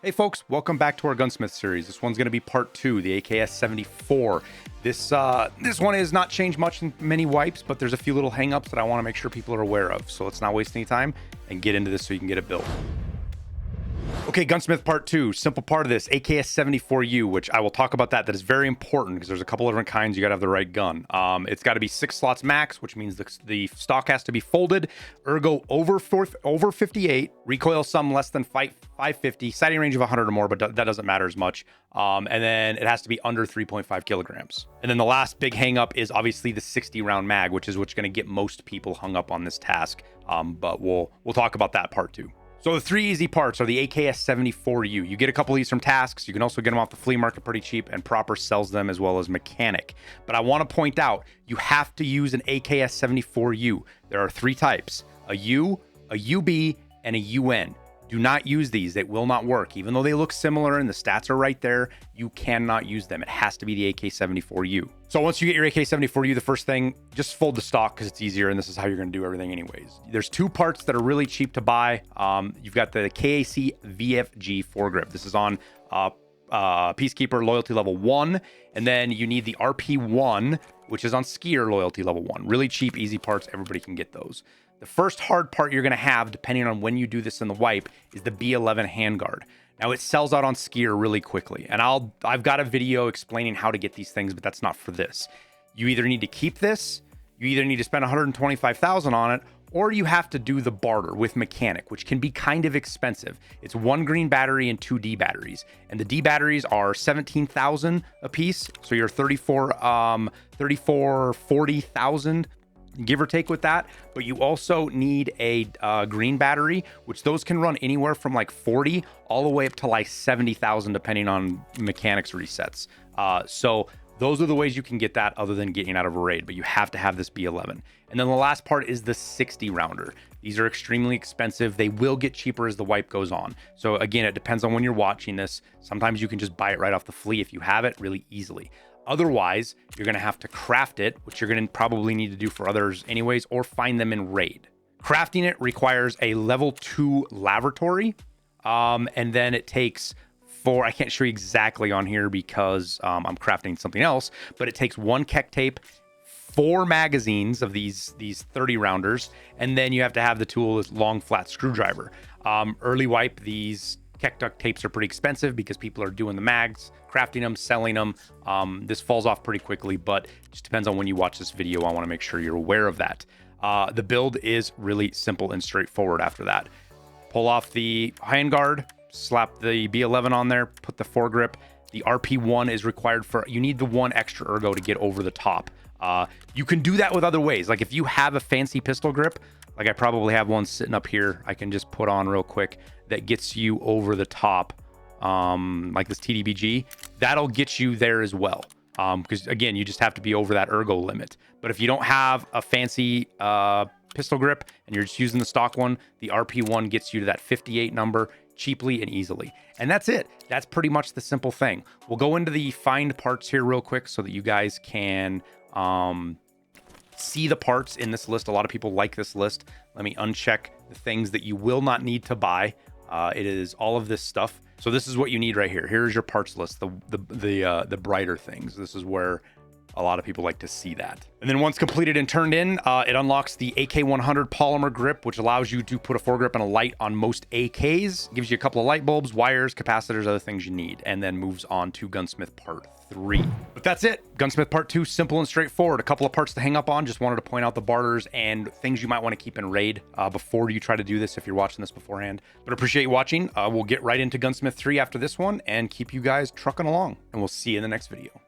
Hey folks, welcome back to our Gunsmith series. This one's going to be part 2, the AKS-74. This one has not changed much in many wipes, but there's a few little hangups that I want to make sure people are aware of. So let's not waste any time and get into this so you can get it built. Okay, Gunsmith part 2, simple part of this, AKS-74U, which I will talk about that is very important because there's a couple of different kinds. You got to have the right gun. It's got to be 6 slots max, which means the stock has to be folded, ergo over 58, recoil some less than 550, sighting range of 100 or more, but that doesn't matter as much. And then it has to be under 3.5 kilograms. And then the last big hang up is obviously the 60 round mag, which is what's going to get most people hung up on this task. But we'll talk about that part 2. So the 3 easy parts are the AKS-74U. You get a couple of these from Tasks. You can also get them off the flea market pretty cheap, and Proper sells them as well as Mechanic. But I want to point out, you have to use an AKS-74U. There are 3 types, a U, a UB, and a UN. Do not use these. They will not work. Even though they look similar and the stats are right there, you cannot use them. It has to be the AK-74U. So once you get your AK-74U, the first thing, just fold the stock because it's easier, and this is how you're going to do everything anyways. There's 2 parts that are really cheap to buy. You've got the KAC VFG foregrip. This is on Peacekeeper loyalty level 1, and then you need the RP1, which is on Skier loyalty level 1. Really cheap, easy parts. Everybody can get those. The first hard part you're going to have, depending on when you do this in the wipe, is the B11 handguard. Now, it sells out on Skier really quickly, and I've got a video explaining how to get these things, but that's not for this. You either need to keep this, you either need to spend 125,000 on it, or you have to do the barter with Mechanic, which can be kind of expensive. It's 1 green battery and 2 D batteries, and the D batteries are 17,000 a piece, so you're 40,000 give or take with that. But you also need a green battery, which those can run anywhere from like 40 all the way up to like 70,000 depending on mechanics resets. So those are the ways you can get that other than getting out of a raid, but you have to have this B11. And then the last part is the 60 rounder. These are extremely expensive. They will get cheaper as the wipe goes on. So again, it depends on when you're watching this. Sometimes you can just buy it right off the flea if you have it really easily. Otherwise, you're going to have to craft it, which you're going to probably need to do for others anyways, or find them in raid. Crafting it requires a level 2 lavatory, and then it takes 4, I can't show you exactly on here because I'm crafting something else, but it takes 1 Keck tape, 4 magazines of these 30 rounders, and then you have to have the tool as long flat screwdriver. Early wipe, these Keck duct tapes are pretty expensive because people are doing the mags, crafting them, selling them. This falls off pretty quickly, but it just depends on when you watch this video. I want to make sure you're aware of that. The build is really simple and straightforward after that. Pull off the handguard, slap the B11 on there, put the foregrip. The RP1 is required you need the 1 extra ergo to get over the top. You can do that with other ways. Like if you have a fancy pistol grip, like I probably have one sitting up here, I can just put on real quick that gets you over the top, like this TDBG. That'll get you there as well. Because again, you just have to be over that ergo limit. But if you don't have a fancy pistol grip and you're just using the stock one, the RP1 gets you to that 58 number cheaply and easily. And that's it. That's pretty much the simple thing. We'll go into the find parts here real quick so that you guys can see the parts in this list. A lot of people like this list. Let me uncheck the things that you will not need to buy. It is all of this stuff. So this is what you need right here. Here's your parts list, the brighter things. This is where a lot of people like to see that. And then once completed and turned in, it unlocks the AK-100 polymer grip, which allows you to put a foregrip and a light on most AKs. Gives you a couple of light bulbs, wires, capacitors, other things you need, and then moves on to Gunsmith Part 3. But that's it. Gunsmith Part 2, simple and straightforward. A couple of parts to hang up on. Just wanted to point out the barters and things you might want to keep in raid before you try to do this if you're watching this beforehand. But appreciate you watching. We'll get right into Gunsmith 3 after this one and keep you guys trucking along. And we'll see you in the next video.